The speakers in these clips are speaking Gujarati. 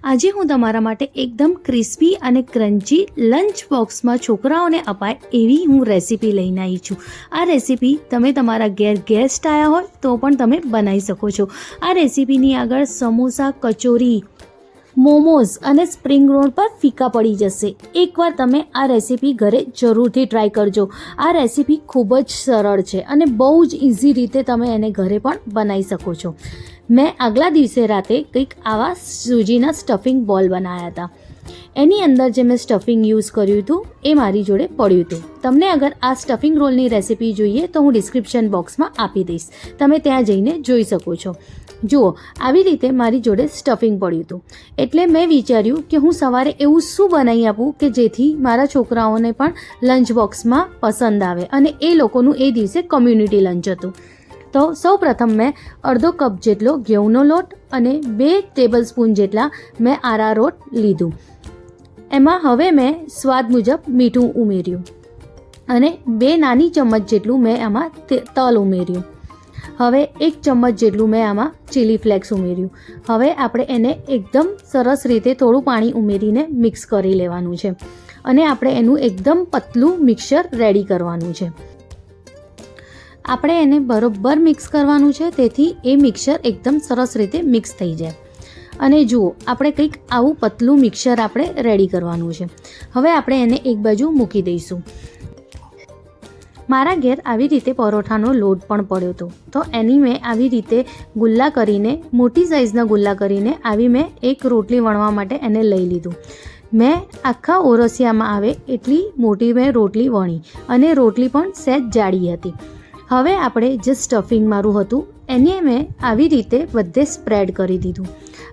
આજે હું તમારા માટે એકદમ ક્રિસ્પી અને ક્રન્ચી લંચ બોક્સમાં છોકરાઓને અપાય એવી હું રેસીપી લઈને આવી છું. આ રેસીપી તમે તમારા ઘેર ગેસ્ટ આવ્યા હોય તો પણ તમે બનાવી શકો છો. આ રેસીપીની આગળ સમોસા, કચોરી, મોમોઝ અને સ્પ્રિંગ રોલ પર ફીકા પડી જશે. એકવાર તમે આ રેસીપી ઘરે જરૂરથી ટ્રાય કરજો. આ રેસીપી ખૂબ જ સરળ છે અને બહુ જ ઇઝી રીતે તમે એને ઘરે પણ બનાવી શકો છો. મેં આગલા દિવસે રાતે કંઈક આવા સૂજીના સ્ટફિંગ બોલ બનાવ્યા હતા. એની અંદર જે મેં સ્ટફિંગ યુઝ કર્યું હતું એ મારી જોડે પડ્યું હતું. તમને અગર આ સ્ટફિંગ રોલની રેસીપી જોઈએ તો હું ડિસ્ક્રિપ્શન બોક્સમાં આપી દઈશ, તમે ત્યાં જઈને જોઈ શકો છો. જુઓ, આવી રીતે મારી જોડે સ્ટફિંગ પડ્યું હતું એટલે મેં વિચાર્યું કે હું સવારે એવું શું બનાવી આપું કે જેથી મારા છોકરાઓને પણ લંચ બોક્સમાં પસંદ આવે અને એ લોકોનું એ દિવસે કમ્યુનિટી લંચ હતું. તો સૌપ્રથમ મેં અડધો કપ જેટલો ઘઉંનો લોટ અને 2 ટેબલસ્પૂન જેટલા મેં આરારોટ લીધું. એમાં હવે મેં સ્વાદ મુજબ મીઠું ઉમેર્યું અને 2 નાની ચમચ જેટલું મેં આમાં તલ ઉમેર્યું. હવે 1 ચમચ જેટલું મેં આમાં ચીલી ફ્લેક્સ ઉમેર્યું. હવે આપણે એને એકદમ સરસ રીતે થોડું પાણી ઉમેરીને મિક્સ કરી લેવાનું છે અને આપણે એનું એકદમ પતલું મિક્સર રેડી કરવાનું છે. આપણે એને બરોબર મિક્સ કરવાનું છે તેથી એ મિક્સર એકદમ સરસ રીતે મિક્સ થઈ જાય. અને જુઓ, આપણે કંઈક આવું પતલું મિક્સર આપણે રેડી કરવાનું છે. હવે આપણે એને એક બાજુ મૂકી દઈશું. મારા ઘેર આવી રીતે પરોઠાનો લોટ પણ પડ્યો હતો તો એની મેં આવી રીતે ગુલ્લા કરીને, મોટી સાઇઝના ગુલ્લા કરીને આવી મેં એક રોટલી વણવા માટે એને લઈ લીધું. મેં આખા ઓરસિયામાં આવે એટલી મોટી મેં રોટલી વણી અને રોટલી પણ સહેજ જાડી હતી. હવે આપણે જે સ્ટફિંગ મારું હતું એને મેં આવી રીતે બધે સ્પ્રેડ કરી દીધું.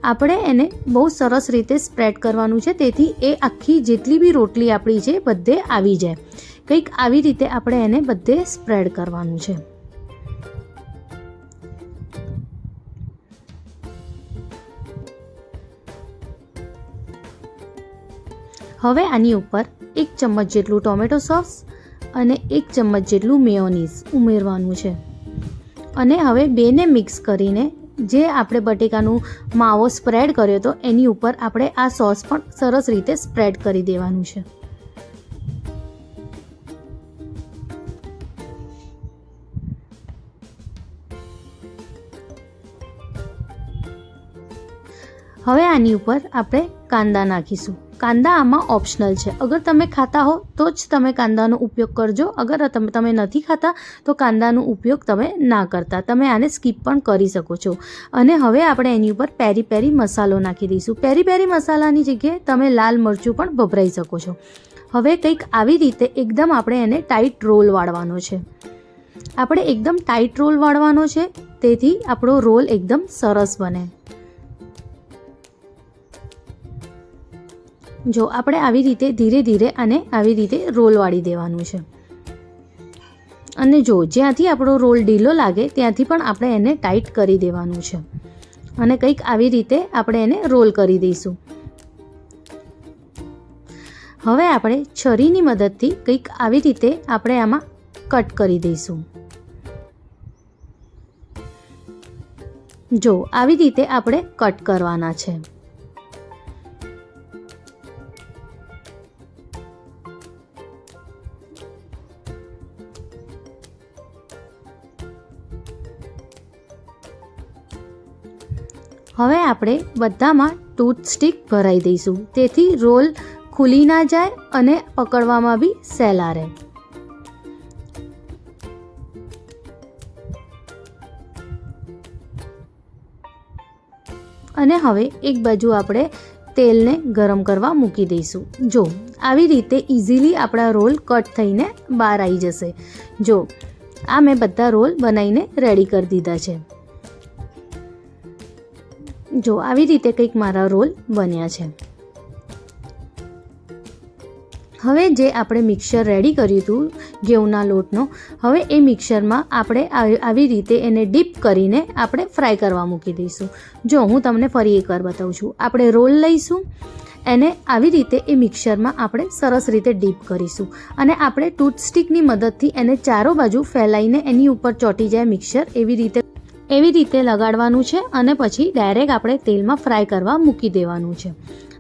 આપણે એને બહુ સરસ રીતે સ્પ્રેડ કરવાનું છે તેથી એ આખી જેટલી બી રોટલી આપણી છે બધે આવી જાય. કંઈક આવી રીતે આપણે એને બધે સ્પ્રેડ કરવાનું છે. હવે આની ઉપર 1 ચમચ જેટલું ટોમેટો સોસ અને 1 ચમચ જેટલું મેયોનીઝ ઉમેરવાનું છે અને હવે બેને મિક્સ કરીને જે આપણે બટેકાનું માવો સ્પ્રેડ કર્યો હતો એની ઉપર આપણે આ સોસ પણ સરસ રીતે સ્પ્રેડ કરી દેવાનું છે. હવે આની ઉપર આપણે કાંદા નાખીશું. કાંદા આમાં ઓપ્શનલ છે. અગર તમે ખાતા હો તો જ તમે કાંદાનો ઉપયોગ કરજો. અગર તમે નથી ખાતા તો કાંદાનો ઉપયોગ તમે ના કરતા. તમે આને સ્કીપ પણ કરી શકો છો. અને હવે આપણે એની ઉપર પેરી પેરી મસાલો નાખી દઈશું. પેરી પેરી મસાલાની જગ્યાએ તમે લાલ મરચું પણ વપરાઈ શકો છો. હવે કંઈક આવી રીતે એકદમ આપણે એને ટાઈટ રોલ વાળવાનો છે. આપણે એકદમ ટાઈટ રોલ વાળવાનો છે તેથી આપણો રોલ એકદમ સરસ બને. જો આપણે આવી રીતે ધીરે ધીરે આને આવી રીતે રોલ વાળી દેવાનું છે. અને જો જ્યાંથી આપણો રોલ ઢીલો લાગે ત્યાંથી પણ આપણે એને ટાઈટ કરી દેવાનું છે અને કંઈક આવી રીતે આપણે એને રોલ કરી દઈશું. હવે આપણે છરીની મદદથી કંઈક આવી રીતે આપણે આમાં કટ કરી દઈશું. જો આવી રીતે આપણે કટ કરવાના છે. હવે આપણે બધામાં ટૂથ સ્ટિક ભરાઈ દઈશું તેથી રોલ ખુલી ના જાય અને પકડવામાં બી સહેલા રહે. અને હવે એક બાજુ આપણે તેલને ગરમ કરવા મૂકી દઈશું. જો આવી રીતે ઇઝીલી આપણા રોલ કટ થઈને બહાર આવી જશે. જો આ મેં બધા રોલ બનાવીને રેડી કરી દીધા છે. જો આવી રીતે કંઈક મારા રોલ બન્યા છે. હવે જે આપણે મિક્સર રેડી કર્યું હતું ઘઉંના લોટનો, હવે એ મિક્સરમાં આપણે આવી રીતે એને ડીપ કરીને આપણે ફ્રાય કરવા મૂકી દઈશું. જો હું તમને ફરી એકવાર બતાવું છું. આપણે રોલ લઈશું, એને આવી રીતે એ મિક્સરમાં આપણે સરસ રીતે ડીપ કરીશું અને આપણે ટૂથસ્ટિકની મદદથી એને ચારો બાજુ ફેલાઈને એની ઉપર ચોંટી જાય મિક્સર એવી રીતે એવી રીતે લગાડવાનું છે અને પછી ડાયરેક્ટ આપણે તેલમાં ફ્રાય કરવા મૂકી દેવાનું છે.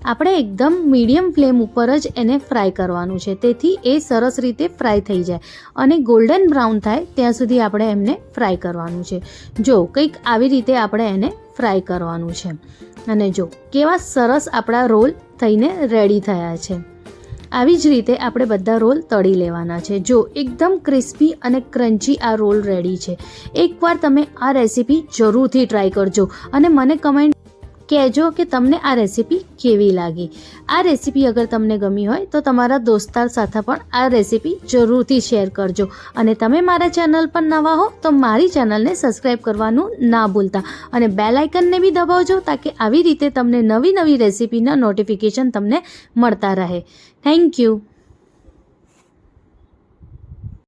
આપણે એકદમ મીડિયમ ફ્લેમ ઉપર જ એને ફ્રાય કરવાનું છે, તેથી એ સરસ રીતે ફ્રાય થઈ જાય અને ગોલ્ડન બ્રાઉન થાય ત્યાં સુધી આપણે એમને ફ્રાય કરવાનું છે. જો કંઈક આવી રીતે આપણે એને ફ્રાય કરવાનું છે અને જો કેવા સરસ આપણા રોલ થઈને રેડી થયા છે. આવી જ રીતે આપણે બધા રોલ તળી લેવાના છે. જો એકદમ ક્રિસ્પી અને ક્રન્ચી આ રોલ રેડી છે. એકવાર તમે આ રેસીપી જરૂરથી ટ્રાય કરજો અને મને કમેન્ટ કહેજો કે તમને આ રેસીપી કેવી લાગી. આ રેસીપી અગર તમને ગમી હોય તો તમારા દોસ્તાર સાથે પણ આ રેસીપી જરૂરથી શેર કરજો અને તમે મારા ચેનલ પર નવા હો તો મારી ચેનલને સબસ્ક્રાઈબ કરવાનું ના ભૂલતા અને બેલ આઇકનને બી દબાવજો તાકે આવી રીતે તમને નવી નવી રેસીપીના નોટિફિકેશન તમને મળતા રહે. Thank you.